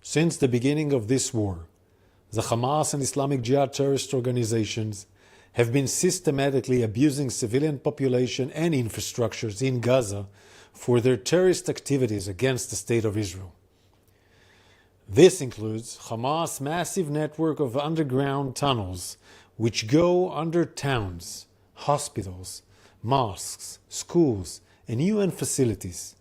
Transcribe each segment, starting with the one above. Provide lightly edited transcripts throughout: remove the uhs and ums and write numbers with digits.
Since the beginning of this war, the Hamas and Islamic Jihad terrorist organizations have been systematically abusing civilian population and infrastructures in Gaza for their terrorist activities against the State of Israel. This includes Hamas' massive network of underground tunnels which go under towns, hospitals, mosques, schools, and UN facilities,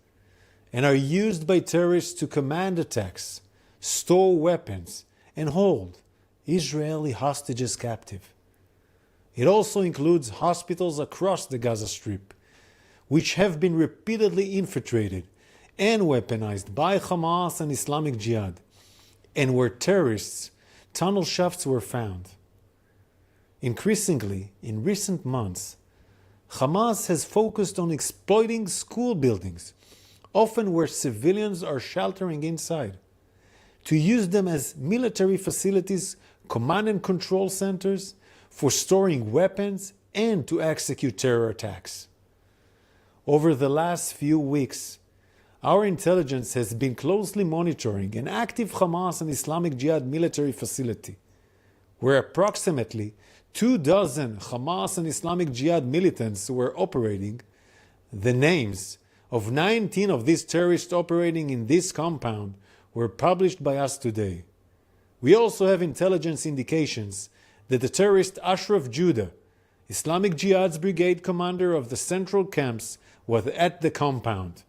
and are used by terrorists to command attacks, store weapons, and hold Israeli hostages captive. It also includes hospitals across the Gaza Strip, which have been repeatedly infiltrated and weaponized by Hamas and Islamic Jihad, and where terrorists' tunnel shafts were found. Increasingly, in recent months, Hamas has focused on exploiting school buildings, often where civilians are sheltering inside, to use them as military facilities, command and control centers, for storing weapons and to execute terror attacks. Over the last few weeks, our intelligence has been closely monitoring an active Hamas and Islamic Jihad military facility, where approximately 24 Hamas and Islamic Jihad militants were operating. The names of 19 of these terrorists operating in this compound were published by us today. We also have intelligence indications that the terrorist Ashraf Judah, Islamic Jihad's brigade commander of the central camps, was at the compound.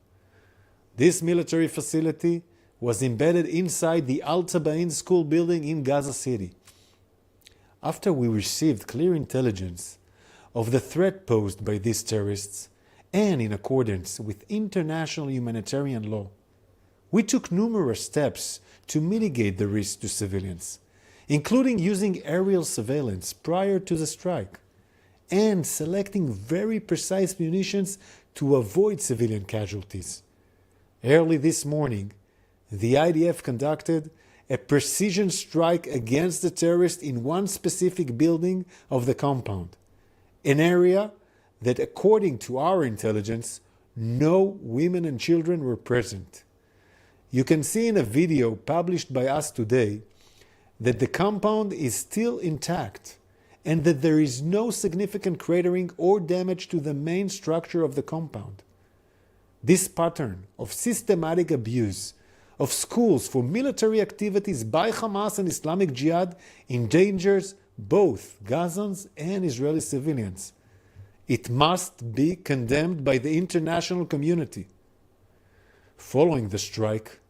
This military facility was embedded inside the Al Tabain school building in Gaza City. After we received clear intelligence of the threat posed by these terrorists, and in accordance with international humanitarian law, we took numerous steps to mitigate the risk to civilians, including using aerial surveillance prior to the strike, and selecting very precise munitions to avoid civilian casualties. Early this morning, the IDF conducted a precision strike against the terrorists in one specific building of the compound, an area that, according to our intelligence, no women and children were present. You can see in a video published by us today that the compound is still intact and that there is no significant cratering or damage to the main structure of the compound. This pattern of systematic abuse of schools for military activities by Hamas and Islamic Jihad endangers both Gazans and Israeli civilians. It must be condemned by the international community. Following the strike,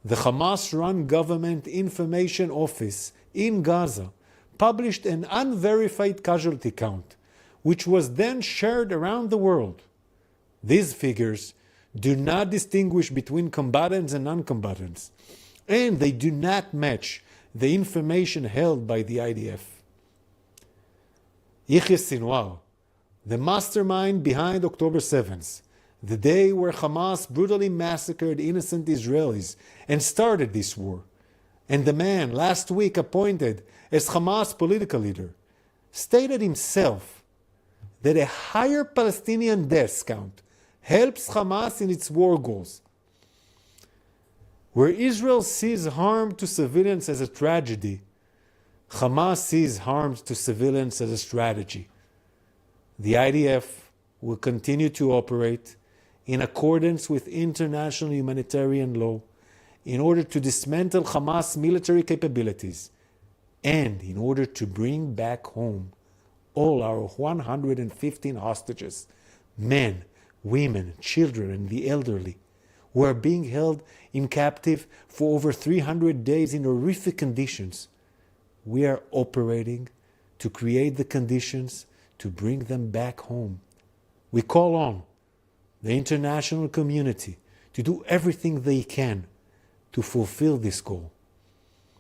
the Hamas-run Government Information Office in Gaza published an unverified casualty count, which was then shared around the world. These figures do not distinguish between combatants and non-combatants, and they do not match the information held by the IDF. Yahya Sinwar, the mastermind behind October 7th, the day where Hamas brutally massacred innocent Israelis and started this war, and the man last week appointed as Hamas political leader, stated himself that a higher Palestinian death count helps Hamas in its war goals. Where Israel sees harm to civilians as a tragedy, Hamas sees harm to civilians as a strategy. The IDF will continue to operate in accordance with international humanitarian law in order to dismantle Hamas military capabilities and in order to bring back home all our 115 hostages, men, women, children, and the elderly, who are being held in captive for over 300 days in horrific conditions. We are operating to create the conditions to bring them back home. We call on the international community to do everything they can to fulfill this goal.